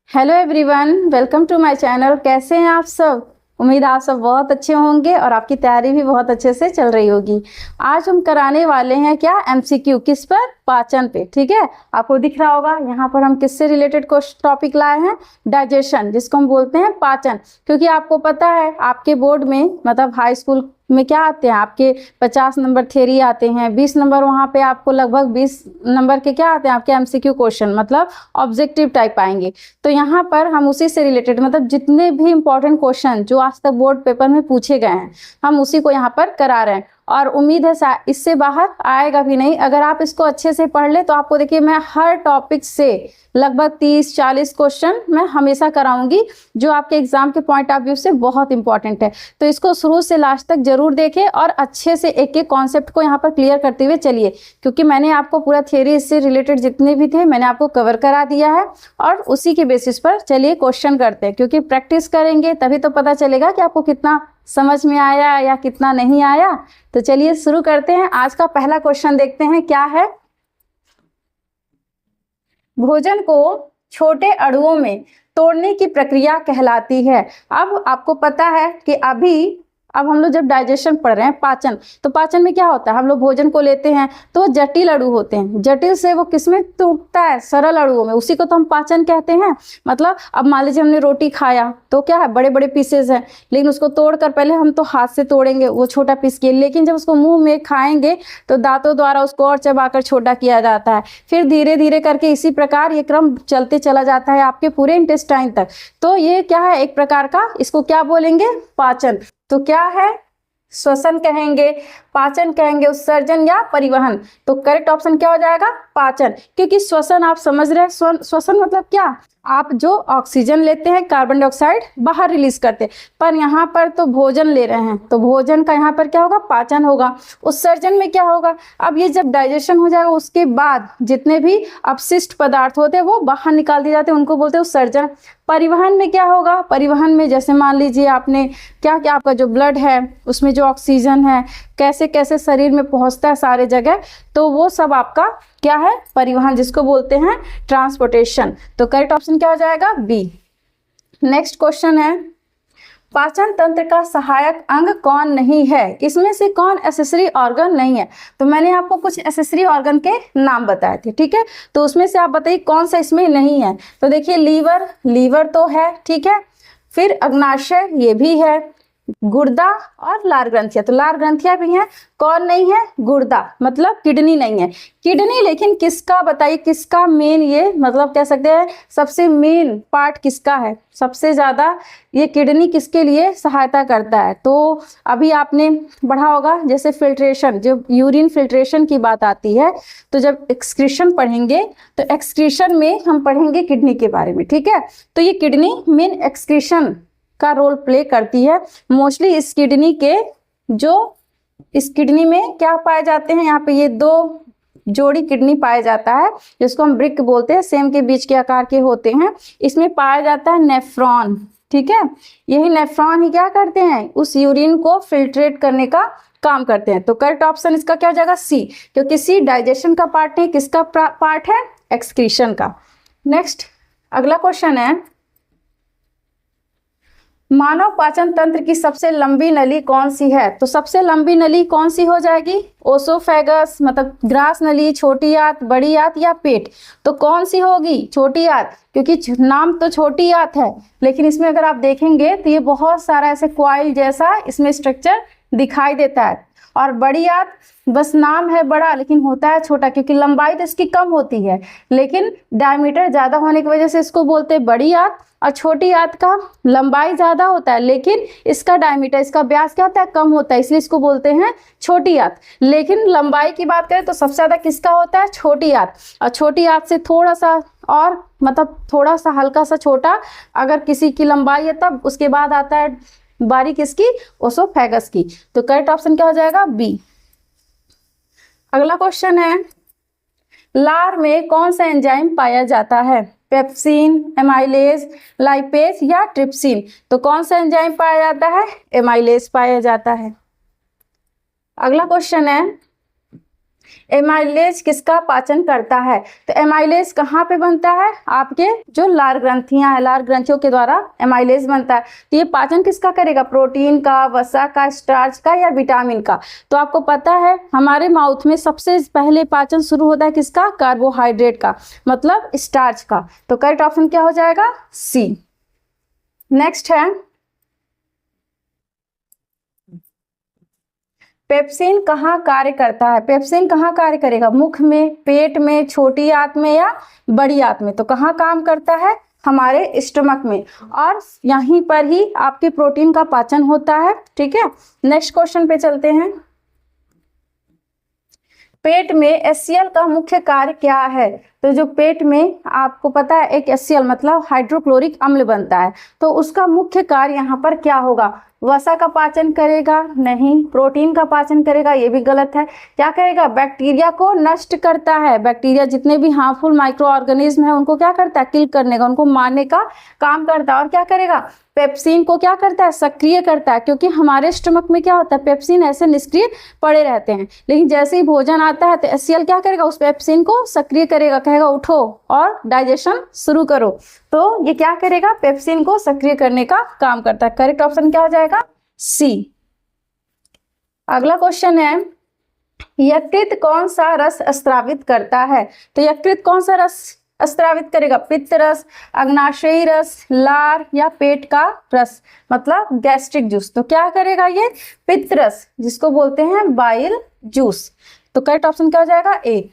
Hello everyone, welcome to my channel. कैसे हैं आप सब? उम्मीद आप सब बहुत अच्छे होंगे और आपकी तैयारी भी बहुत अच्छे से चल रही होगी। आज हम कराने वाले हैं क्या, एमसीक्यू। किस पर? पाचन पे। ठीक है, आपको दिख रहा होगा यहाँ पर हम किससे रिलेटेड टॉपिक लाए हैं, डाइजेशन, जिसको हम बोलते हैं पाचन। क्योंकि आपको पता है आपके बोर्ड में मतलब हाई स्कूल में क्या आते हैं, आपके 50 नंबर थ्योरी आते हैं, 20 नंबर वहाँ पे आपको लगभग 20 नंबर के क्या आते हैं आपके एमसीक्यू क्वेश्चन, मतलब ऑब्जेक्टिव टाइप आएंगे। तो यहाँ पर हम उसी से रिलेटेड मतलब जितने भी इंपॉर्टेंट क्वेश्चन जो आज तक बोर्ड पेपर में पूछे गए हैं हम उसी को यहाँ पर करा रहे हैं। और उम्मीद है इससे बाहर आएगा भी नहीं। अगर आप इसको अच्छे से पढ़ ले तो आपको देखिए मैं हर टॉपिक से लगभग 30-40 क्वेश्चन मैं हमेशा कराऊंगी जो आपके एग्जाम के पॉइंट ऑफ व्यू से बहुत इंपॉर्टेंट है। तो इसको शुरू से लास्ट तक जरूर देखें और अच्छे से एक एक कॉन्सेप्ट को यहाँ पर क्लियर करते हुए चलिए, क्योंकि मैंने आपको पूरा थियरी इससे रिलेटेड जितने भी थे मैंने आपको कवर करा दिया है। और उसी के बेसिस पर चलिए क्वेश्चन करते हैं, क्योंकि प्रैक्टिस करेंगे तभी तो पता चलेगा कि आपको कितना समझ में आया या कितना नहीं आया। तो चलिए शुरू करते हैं। आज का पहला क्वेश्चन देखते हैं क्या है। भोजन को छोटे अणुओं में तोड़ने की प्रक्रिया कहलाती है। अब आपको पता है कि अब हम लोग जब डाइजेशन पढ़ रहे हैं, पाचन, तो पाचन में क्या होता है, हम लोग भोजन को लेते हैं तो जटिल अणु होते हैं, जटिल से वो किसमें टूटता है, सरल अणुओं में, उसी को तो हम पाचन कहते हैं। मतलब अब मान लीजिए हमने रोटी खाया तो क्या है, बड़े बड़े पीसेज हैं, लेकिन उसको तोड़कर पहले हम तो हाथ से तोड़ेंगे वो छोटा पीस के, लेकिन जब उसको मुंह में खाएंगे तो दांतों द्वारा उसको और चबाकर छोटा किया जाता है। फिर धीरे धीरे करके इसी प्रकार ये क्रम चलते चला जाता है आपके पूरे इंटेस्टाइन तक। तो ये क्या है, एक प्रकार का, इसको क्या बोलेंगे, पाचन। तो क्या है, श्वसन कहेंगे, पाचन कहेंगे, उत्सर्जन या परिवहन। तो करेक्ट ऑप्शन क्या हो जाएगा, पाचन। क्योंकि श्वसन आप समझ रहे हैं, श्वसन मतलब क्या, आप जो ऑक्सीजन लेते हैं कार्बन डाइऑक्साइड बाहर रिलीज करते हैं, पर यहाँ पर तो भोजन ले रहे हैं तो भोजन का यहाँ पर क्या होगा, पाचन होगा। उत्सर्जन में क्या होगा, अब ये जब डाइजेशन हो जाएगा उसके बाद जितने भी अपशिष्ट पदार्थ होते हैं वो बाहर निकाल दिए जाते हैं, उनको बोलते हैं उत्सर्जन। परिवहन में क्या होगा, परिवहन में जैसे मान लीजिए आपने क्या क्या, आपका जो ब्लड है उसमें जो ऑक्सीजन है कैसे कैसे शरीर में पहुंचता है सारे जगह, तो वो सब आपका क्या है, परिवहन, जिसको बोलते हैं ट्रांसपोर्टेशन। तो करेक्ट ऑप्शन क्या हो जाएगा, बी। नेक्स्ट क्वेश्चन है, पाचन तंत्र का सहायक अंग कौन नहीं है, इसमें से कौन एसेसरी ऑर्गन नहीं है। तो मैंने आपको कुछ एसेसरी ऑर्गन के नाम बताए थे, ठीक है, तो उसमें से आप बताइए कौन सा इसमें नहीं है। तो देखिए लीवर तो है, ठीक है, फिर अग्नाशय ये भी है, गुर्दा और लार ग्रंथियां, तो लार ग्रंथियां भी हैं, कौन नहीं है, गुर्दा, मतलब किडनी नहीं है। किडनी लेकिन किसका बताइए, किसका मेन, ये मतलब कह सकते हैं सबसे मेन पार्ट किसका है, सबसे ज्यादा ये किडनी किसके लिए सहायता करता है। तो अभी आपने पढ़ा होगा जैसे फिल्ट्रेशन, जब यूरिन फिल्ट्रेशन की बात आती है तो जब एक्सक्रीशन पढ़ेंगे तो एक्सक्रीशन में हम पढ़ेंगे किडनी के बारे में, ठीक है। तो ये किडनी मेन एक्सक्रीशन का रोल प्ले करती है। मोस्टली इस किडनी में क्या पाए जाते हैं, यहाँ पे ये दो जोड़ी किडनी पाया जाता है जिसको हम ब्रिक बोलते हैं, सेम के बीच के आकार के होते हैं। इसमें पाया जाता है नेफ्रॉन, ठीक है, यही नेफ्रॉन ही क्या करते हैं, उस यूरिन को फिल्ट्रेट करने का काम करते हैं। तो करेक्ट ऑप्शन इसका क्या हो जाएगा, सी, क्योंकि सी डाइजेशन का पार्ट है, किसका पार्ट है, एक्सक्रीशन का। नेक्स्ट अगला क्वेश्चन है, मानव पाचन तंत्र की सबसे लंबी नली कौन सी है। तो सबसे लंबी नली कौन सी हो जाएगी, ओसोफेगस, मतलब ग्रास नली, छोटी आंत, बड़ी आंत या पेट। तो कौन सी होगी, छोटी आंत, क्योंकि नाम तो छोटी आंत है लेकिन इसमें अगर आप देखेंगे तो ये बहुत सारा ऐसे क्वाइल जैसा इसमें स्ट्रक्चर दिखाई देता है। और बड़ी आंत बस नाम है बड़ा लेकिन होता है छोटा, क्योंकि लंबाई तो इसकी कम होती है लेकिन डायमीटर ज्यादा होने की वजह से इसको बोलते हैं बड़ी आंत। और छोटी आंत का लंबाई ज्यादा होता है लेकिन इसका डायमीटर, इसका व्यास क्या होता है, कम होता है, इसलिए इसको बोलते हैं छोटी आंत। लेकिन लंबाई की बात करें तो सबसे ज्यादा किसका होता है, छोटी आंत। और छोटी आंत से थोड़ा सा और मतलब थोड़ा सा हल्का सा छोटा अगर किसी की लंबाई है तब उसके बाद आता है बारी किसकी, ओसोफेगस की। तो करेक्ट ऑप्शन क्या हो जाएगा, बी। अगला क्वेश्चन है, लार में कौन सा एंजाइम पाया जाता है, पेप्सिन, एमाइलेज, लाइपेज या ट्रिप्सिन। तो कौन सा एंजाइम पाया जाता है, एमाइलेज पाया जाता है। अगला क्वेश्चन है, एमाइलेज किसका पाचन करता है? तो एमाइलेज कहाँ पे बनता है? आपके जो लार ग्रंथियां हैं, लार ग्रंथियों के द्वारा एमाइलेज बनता है। तो ये पाचन किसका करेगा? प्रोटीन का, वसा का, स्टार्च का या विटामिन का? तो आपको पता है हमारे माउथ में सबसे पहले पाचन शुरू होता है किसका? कार्बोहाइड्रेट का, मतलब स्टार्च का। तो करेक्ट ऑप्शन क्या हो जाएगा? सी। नेक्स्ट है पेप्सिन कहाँ कार्य करता है? पेप्सिन कहाँ कार्य करेगा? मुख में, पेट में, छोटी आंत में या बड़ी आंत में? तो कहाँ काम करता है? हमारे स्टमक में, और यहीं पर ही आपके प्रोटीन का पाचन होता है। ठीक है, नेक्स्ट क्वेश्चन पे चलते हैं। पेट में HCl का मुख्य कार्य क्या है? तो जो पेट में आपको पता है एक HCl मतलब हाइड्रोक्लोरिक अम्ल बनता है, तो उसका मुख्य कार्य यहाँ पर क्या होगा? वसा का पाचन करेगा? नहीं। प्रोटीन का पाचन करेगा? ये भी गलत है। क्या करेगा? बैक्टीरिया को नष्ट करता है। बैक्टीरिया जितने भी हार्मफुल माइक्रो ऑर्गेनिज्म है उनको क्या करता है? किल करने का, उनको मारने का काम करता है। और क्या करेगा? पेप्सिन को क्या करता है? सक्रिय करता है, क्योंकि हमारे स्टमक में क्या होता है? पेप्सिन ऐसे निष्क्रिय पड़े रहते हैं, लेकिन जैसे ही भोजन आता है तो HCl क्या करेगा? उस पेप्सिन को सक्रिय करेगा, कहेगा उठो और डाइजेशन शुरू करो। तो ये क्या करेगा? पेप्सिन को सक्रिय करने का काम करता है। करेक्ट ऑप्शन क्या हो जाएगा? सी। अगला क्वेश्चन है यकृत कौन सा रस स्रावित करता है? तो यकृत कौन सा रस स्रावित करेगा? पित्त रस, अग्नाशयी रस, लार या पेट का रस, मतलब गैस्ट्रिक जूस। तो क्या करेगा ये? पित्त रस, जिसको बोलते हैं बाइल जूस। तो करेक्ट ऑप्शन क्या हो जाएगा? ए।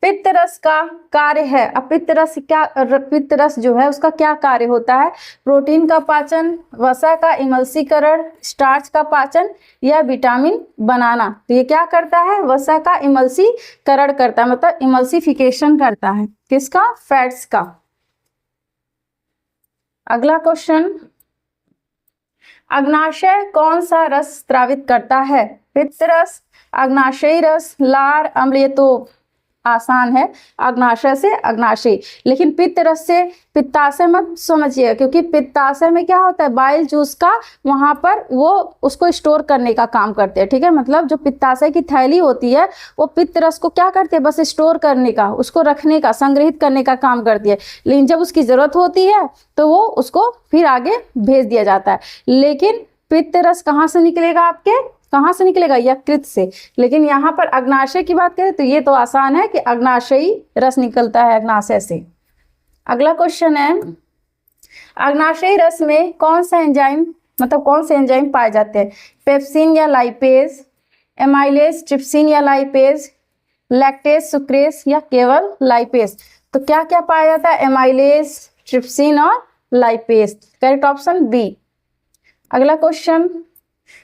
पित्त रस का कार्य है, अब पित्त रस जो है उसका क्या कार्य होता है? प्रोटीन का पाचन, वसा का इमल्सीकरण, स्टार्च का पाचन या विटामिन बनाना। तो ये क्या करता है? वसा का इमल्सीकरण करता है, मतलब इमल्सिफिकेशन करता है। किसका? फैट्स का। अगला क्वेश्चन, अग्नाशय कौन सा रस स्रावित करता है? पित्त रस, अग्नाशयी रस, लार, अम्ल। ये तो आसान है, अग्नाशय से अग्नाशय। लेकिन पित्त रस से पित्ताशय मत समझिए, क्योंकि पित्ताशय में क्या होता है? बाइल जूस का वहां पर वो उसको स्टोर करने का काम करते हैं। ठीक है, मतलब जो पित्ताशय की थैली होती है वो पित्त रस को क्या करते हैं? बस स्टोर करने का, उसको रखने का, संग्रहित करने का काम करती है। लेकिन जब उसकी जरूरत होती है तो वो उसको फिर आगे भेज दिया जाता है। लेकिन पित्त रस कहाँ से निकलेगा? आपके कहाँ से निकलेगा? यकृत से। लेकिन यहाँ पर अग्नाशय की बात करें तो ये तो आसान है कि अग्नाशयी रस निकलता है अग्नाशय से। अगला क्वेश्चन है अग्नाशयी रस में कौन सा एंजाइम, मतलब कौन से एंजाइम पाए जाते हैं? पेप्सिन या लाइपेज, एमाइलेज, ट्रिप्सिन या लाइपेज, लैक्टेज, सुक्रेस या केवल लाइपेज? तो क्या क्या पाया जाता है? एमाइलेज, ट्रिप्सिन और लाइपेज। Correct option B. अगला क्वेश्चन,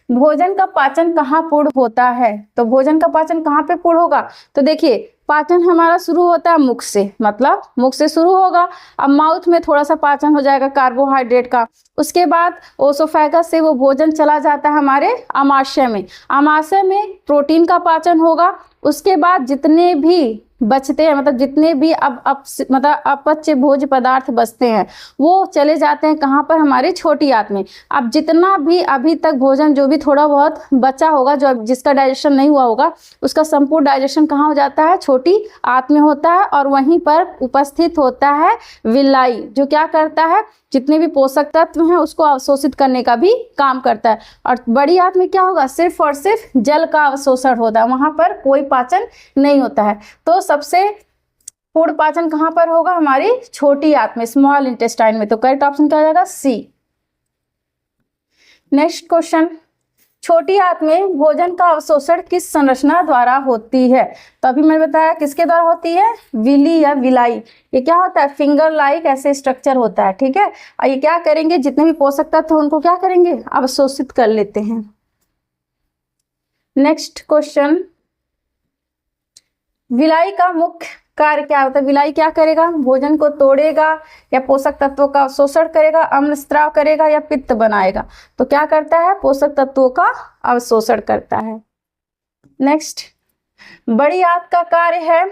भोजन का पाचन कहाँ पूर्ण होता है? तो भोजन का पाचन कहाँ पे पूर्ण होगा? तो देखिए पाचन हमारा शुरू होता है मुख से, मतलब मुख से शुरू होगा। अब माउथ में थोड़ा सा पाचन हो जाएगा कार्बोहाइड्रेट का, उसके बाद ओसोफेगस से वो भोजन चला जाता है हमारे आमाशय में। आमाशय में प्रोटीन का पाचन होगा। उसके बाद जितने भी बचते हैं, मतलब जितने भी मतलब अपच्य भोज्य पदार्थ बचते हैं वो चले जाते हैं कहाँ पर? हमारी छोटी आंत में। अब जितना भी अभी तक भोजन जो भी थोड़ा बहुत बचा होगा, जो जिसका डाइजेशन नहीं हुआ होगा, उसका संपूर्ण डाइजेशन कहाँ हो जाता है? छोटी आंत में होता है। और वहीं पर उपस्थित होता है विलाई, जो क्या करता है? जितने भी पोषक तत्व हैं उसको अवशोषित करने का भी काम करता है। और बड़ी आंत में क्या होगा? सिर्फ और सिर्फ जल का अवशोषण होता है, वहां पर कोई पाचन नहीं होता है। तो सबसे पूर्ण पाचन कहाँ पर होगा? हमारी छोटी आंत में, स्मॉल इंटेस्टाइन में। तो करेक्ट ऑप्शन क्या हो जाएगा? सी। नेक्स्ट क्वेश्चन, छोटी आंत में भोजन का अवशोषण किस संरचना द्वारा होती है? तो अभी मैंने बताया किसके द्वारा होती है? विली या विलाई। ये क्या होता है? फिंगर लाइक ऐसे स्ट्रक्चर होता है। ठीक है, और ये क्या करेंगे? जितने भी पोषक तत्व हैं उनको क्या करेंगे? अवशोषित कर लेते हैं। नेक्स्ट क्वेश्चन, विलाई का मुख्य कार्य क्या होता है? विलाई क्या करेगा? भोजन को तोड़ेगा या पोषक तत्वों का अवशोषण करेगा, अम्ल स्राव करेगा या पित्त बनाएगा? तो क्या करता है? पोषक तत्वों का अवशोषण करता है। नेक्स्ट, बड़ी आंत का कार्य है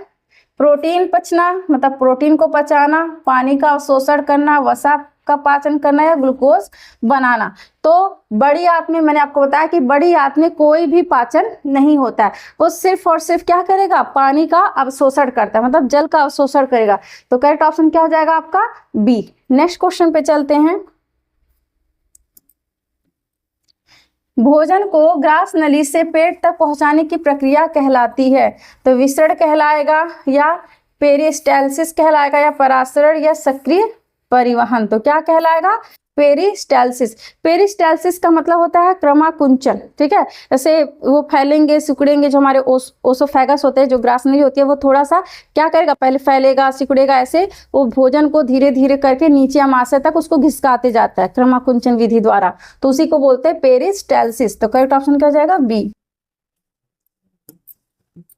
प्रोटीन पचना, मतलब प्रोटीन को पचाना, पानी का अवशोषण करना, वसा का पाचन करना या ग्लूकोज बनाना। तो बड़ी आंत में मैंने आपको बताया कि बड़ी आंत में कोई भी पाचन नहीं होता है, वो सिर्फ और सिर्फ क्या करेगा, पानी का अवशोषण करता है, मतलब जल का अवशोषण करेगा। तो करेक्ट ऑप्शन क्या हो जाएगा आपका बी। नेक्स्ट क्वेश्चन पे चलते हैं। भोजन को ग्रास नली से पेट तक पहुंचाने की प्रक्रिया कहलाती है। तो विसरण कहलाएगा या पेरिस्टालसिस कहलाएगा या परासरण या सक्रिय परिवहन। तो क्या कहलाएगा, पेरिस्टालसिस। पेरिस्टालसिस का मतलब होता है क्रमाकुंचन, ठीक है। जैसे वो फैलेंगे सिकुड़ेंगे, जो हमारे ओसोफेगस होते हैं, जो ग्रास नली होती है, वो थोड़ा सा क्या करेगा, पहले फैलेगा सिकुड़ेगा, ऐसे वो भोजन को धीरे धीरे करके नीचे अमाशय तक उसको घिसकाते जाता है क्रमाकुंचन विधि द्वारा। तो उसी को बोलते हैं पेरिस्टालसिस। तो करेक्ट ऑप्शन क्या हो जाएगा बी।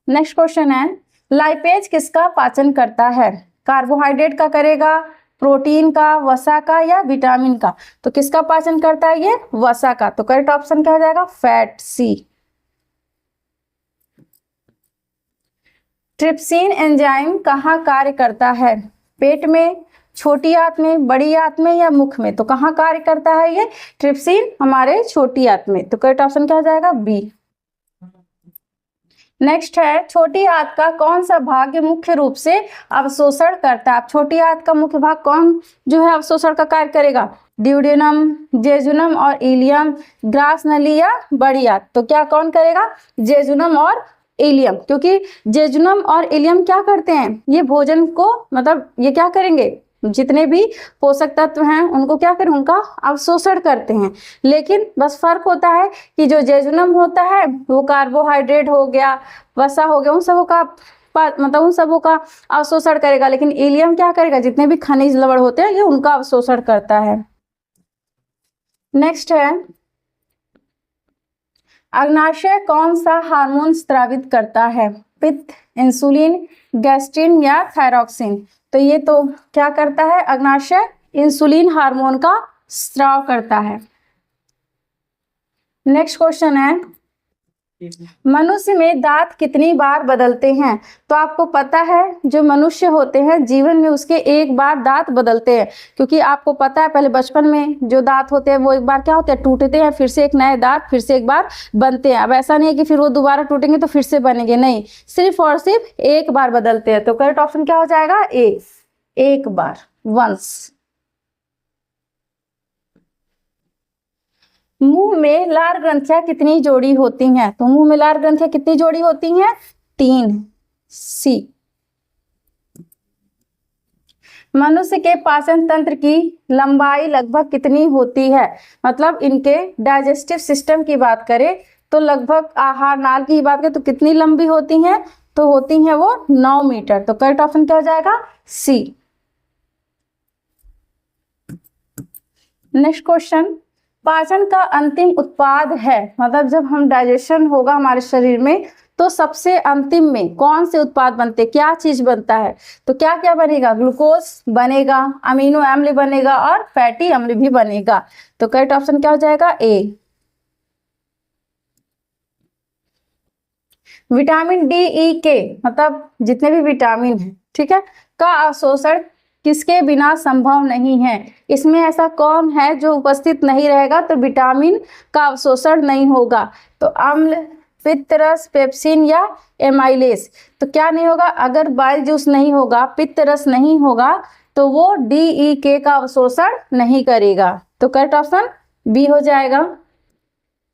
नेक्स्ट क्वेश्चन है, लाइपेज किसका पाचन करता है? कार्बोहाइड्रेट का करेगा, प्रोटीन का, वसा का या विटामिन का? तो किसका पाचन करता है ये, वसा का। तो करेक्ट ऑप्शन क्या हो जाएगा, फैट सी। ट्रिप्सिन एंजाइम कहाँ कार्य करता है? पेट में, छोटी आंत में, बड़ी आंत में या मुख में? तो कहाँ कार्य करता है ये ट्रिप्सिन, हमारे छोटी आंत में। तो करेक्ट ऑप्शन क्या हो जाएगा बी। नेक्स्ट है, छोटी आंत का कौन सा भाग मुख्य रूप से अवशोषण करता है? छोटी आंत का मुख्य भाग कौन जो है अवशोषण का कार्य करेगा? ड्यूडेनम, जेजुनम और इलियम, ग्रास नली या बड़ी आंत? तो क्या कौन करेगा, जेजुनम और इलियम, क्योंकि जेजुनम और इलियम क्या करते हैं, ये भोजन को मतलब ये क्या करेंगे, जितने भी पोषक तत्व हैं उनको क्या करें, उनका अवशोषण करते हैं। लेकिन बस फर्क होता है कि जो जेजुनम होता है वो कार्बोहाइड्रेट हो गया, वसा हो गया, उन सबों का मतलब उन सबों का अवशोषण करेगा। लेकिन इलियम क्या करेगा, जितने भी खनिज लवण होते हैं ये उनका अवशोषण करता है। नेक्स्ट है, अग्नाशय कौन सा हार्मोन स्रावित करता है? पित्त, इंसुलिन, गैस्ट्रिन या थायरॉक्सिन? तो ये तो क्या करता है, अग्नाशय इंसुलिन हार्मोन का स्राव करता है। नेक्स्ट क्वेश्चन है, मनुष्य में दांत कितनी बार बदलते हैं? तो आपको पता है जो मनुष्य होते हैं जीवन में उसके एक बार दांत बदलते हैं, क्योंकि आपको पता है पहले बचपन में जो दांत होते हैं वो एक बार क्या होते हैं, टूटते हैं, फिर से एक नए दांत फिर से एक बार बनते हैं। अब ऐसा नहीं है कि फिर वो दोबारा टूटेंगे तो फिर से बनेंगे, नहीं, सिर्फ और सिर्फ एक बार बदलते हैं। तो करेक्ट ऑप्शन क्या हो जाएगा ए, एक बार, वंस। मुंह में लार ग्रंथियां कितनी जोड़ी होती हैं? तो मुंह में लार ग्रंथियां कितनी जोड़ी होती हैं, 3, सी। मनुष्य के पाचन तंत्र की लंबाई लगभग कितनी होती है? मतलब इनके डाइजेस्टिव सिस्टम की बात करें तो लगभग आहार नाल की बात करें तो कितनी लंबी होती हैं? तो होती हैं वो 9 मीटर। तो करेक्ट ऑप्शन क्या हो जाएगा सी। नेक्स्ट क्वेश्चन, पाचन का अंतिम उत्पाद है, मतलब जब हम डाइजेशन होगा हमारे शरीर में तो सबसे अंतिम में कौन से उत्पाद बनते, क्या चीज बनता है? तो क्या क्या बनेगा, ग्लूकोज बनेगा, अमीनो अम्ल बनेगा और फैटी अम्ल भी बनेगा। तो करेक्ट ऑप्शन क्या हो जाएगा ए। विटामिन डी, ई, के मतलब जितने भी विटामिन है, ठीक है, का अवशोषण किसके बिना संभव नहीं है? इसमें ऐसा कौन है जो उपस्थित नहीं रहेगा तो विटामिन का अवशोषण नहीं होगा? तो अम्ल, पित्त रस, पेप्सिन या एमाइलेज? तो क्या नहीं होगा, अगर बाइल जूस नहीं होगा, पित्त रस नहीं होगा तो वो DEK का अवशोषण नहीं करेगा। तो करेक्ट ऑप्शन बी हो जाएगा।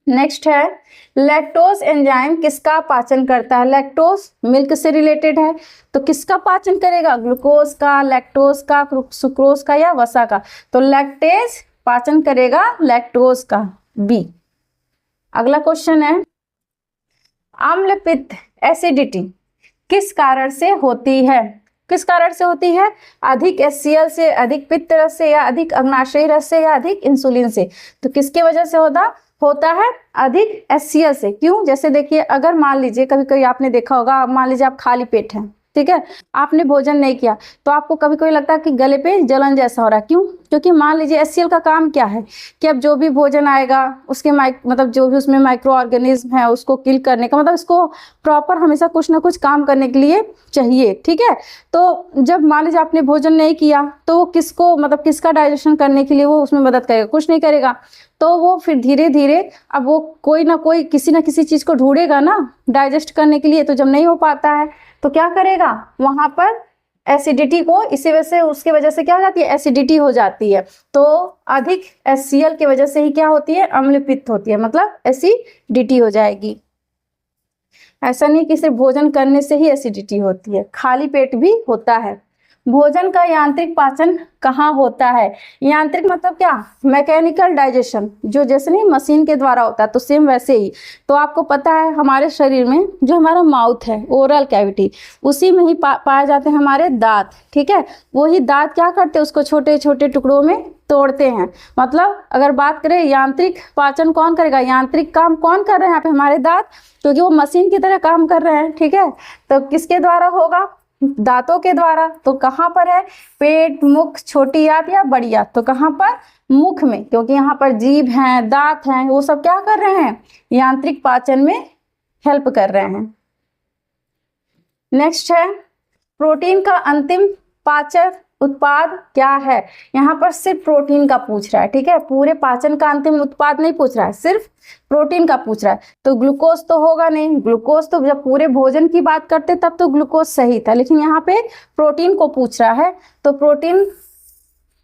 नेक्स्ट है, लैक्टोज एंजाइम किसका पाचन करता है? लैक्टोज मिल्क से रिलेटेड है, तो किसका पाचन करेगा, ग्लूकोज का, लैक्टोज का, सुक्रोज का या वसा का? तो लैक्टेज पाचन करेगा लैक्टोज का, बी। अगला क्वेश्चन है, अम्ल पित्त एसिडिटी किस कारण से होती है? किस कारण से होती है? अधिक HCl से, अधिक पित्त रस से या अधिक अग्नाशयी रस से या अधिक इंसुलिन से? तो किसकी वजह से होता है अधिक HCl से। क्यों? जैसे देखिए, अगर मान लीजिए कभी कभी आपने देखा होगा, मान लीजिए आप खाली पेट हैं, ठीक है। आपने भोजन नहीं किया तो आपको कभी कभी लगता है कि गले पे जलन जैसा हो रहा है, क्यों? क्योंकि मान लीजिए HCl का काम क्या है कि अब जो भी भोजन आएगा उसके मतलब जो भी उसमें माइक्रो ऑर्गेनिज्म है उसको किल करने का, मतलब इसको प्रॉपर हमेशा कुछ ना कुछ काम करने के लिए चाहिए, ठीक है। तो जब मान लीजिए आपने भोजन नहीं किया तो वो किसको, मतलब किसका डाइजेशन करने के लिए वो उसमें मदद करेगा? कुछ नहीं करेगा। तो वो फिर धीरे धीरे अब वो कोई ना कोई किसी ना किसी चीज़ को ढूंढेगा ना डाइजेस्ट करने के लिए। तो जब नहीं हो पाता है तो क्या करेगा? वहाँ पर एसिडिटी को, इसी वजह से उसकी वजह से क्या हो जाती है? एसिडिटी हो जाती है। तो अधिक HCl की वजह से ही क्या होती है? अम्ल पित्त होती है, मतलब एसिडिटी हो जाएगी। ऐसा नहीं कि सिर्फ भोजन करने से ही एसिडिटी होती है, खाली पेट भी होता है। भोजन का यांत्रिक पाचन कहाँ होता है? यांत्रिक मतलब क्या? मैकेनिकल डाइजेशन, जो जैसे नहीं मशीन के द्वारा होता है, तो सेम वैसे ही। तो आपको पता है हमारे शरीर में जो हमारा माउथ है, ओरल कैविटी, उसी में ही पाए जाते हैं हमारे दांत, ठीक है। वही दांत क्या करते हैं? उसको छोटे छोटे टुकड़ों में तोड़ते हैं। मतलब अगर बात करें यांत्रिक पाचन कौन करेगा, यांत्रिक काम कौन कर रहे हैं यहाँ पे? हमारे दांत, क्योंकि वो मशीन की तरह काम कर रहे हैं, ठीक है। तो किसके द्वारा होगा? दांतों के द्वारा। तो कहाँ पर है? पेट, मुख, छोटी आंत या बड़ी आंत? तो कहाँ पर? मुख में, क्योंकि यहाँ पर जीभ हैं, दांत हैं, वो सब क्या कर रहे हैं? यांत्रिक पाचन में हेल्प कर रहे हैं। नेक्स्ट है प्रोटीन का अंतिम पाचन उत्पाद क्या है? यहाँ पर सिर्फ प्रोटीन का पूछ रहा है, ठीक है। पूरे पाचन का अंतिम उत्पाद नहीं पूछ रहा है, सिर्फ प्रोटीन का पूछ रहा है। तो ग्लूकोज तो होगा नहीं, ग्लूकोज तो जब पूरे भोजन की बात करते तब तो ग्लूकोज सही था, लेकिन यहाँ पे प्रोटीन को पूछ रहा है। तो प्रोटीन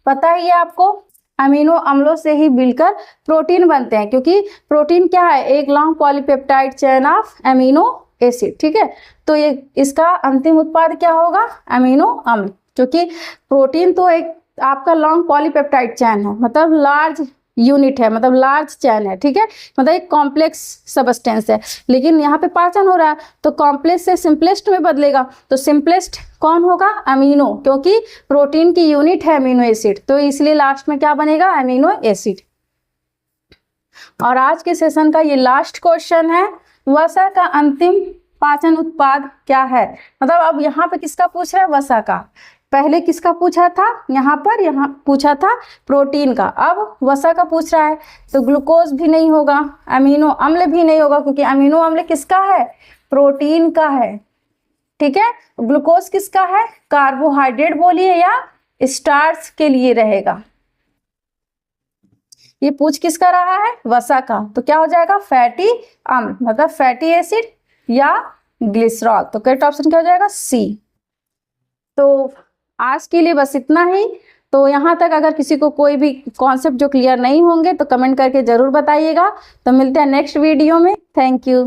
पता ही है आपको, अमीनो अम्लों से ही मिलकर प्रोटीन बनते हैं, क्योंकि प्रोटीन क्या है? एक long polypeptide chain of amino acid, ठीक है। तो ये इसका अंतिम उत्पाद क्या होगा? अमीनो अम्ल, क्योंकि प्रोटीन तो एक आपका लॉन्ग पॉलीपेप्टाइड चैन है, मतलब लार्ज यूनिट है, मतलब लार्ज चैन है, ठीक है। मतलब एक कॉम्प्लेक्स सबस्टेंस है, लेकिन यहाँ पे पाचन हो रहा है तो कॉम्प्लेक्स से सिंपलेस्ट में बदलेगा। तो सिंपलेस्ट कौन होगा? अमीनो, क्योंकि प्रोटीन की यूनिट है अमीनो एसिड, तो इसलिए लास्ट में क्या बनेगा? Amino acid. और आज के सेशन का ये लास्ट क्वेश्चन है, वसा का अंतिम पाचन उत्पाद क्या है? मतलब अब यहाँ पे किसका पूछ रहा है? वसा का। पहले किसका पूछा था? यहाँ पूछा था प्रोटीन का, अब वसा का पूछ रहा है। तो ग्लूकोज भी नहीं होगा, अमीनो अम्ल भी नहीं होगा, क्योंकि अमीनो अम्ल किसका है? प्रोटीन का है, ठीक है। ग्लूकोज किसका है? कार्बोहाइड्रेट बोलिए या स्टार्च के लिए रहेगा। ये पूछ किसका रहा है? वसा का। तो क्या हो जाएगा? फैटी अम्ल, मतलब फैटी एसिड या ग्लिसरॉल। तो करेक्ट ऑप्शन क्या हो जाएगा? सी। तो आज के लिए बस इतना ही। तो यहाँ तक अगर किसी को कोई भी कॉन्सेप्ट जो क्लियर नहीं होंगे तो कमेंट करके जरूर बताइएगा। तो मिलते हैं नेक्स्ट वीडियो में। Thank you.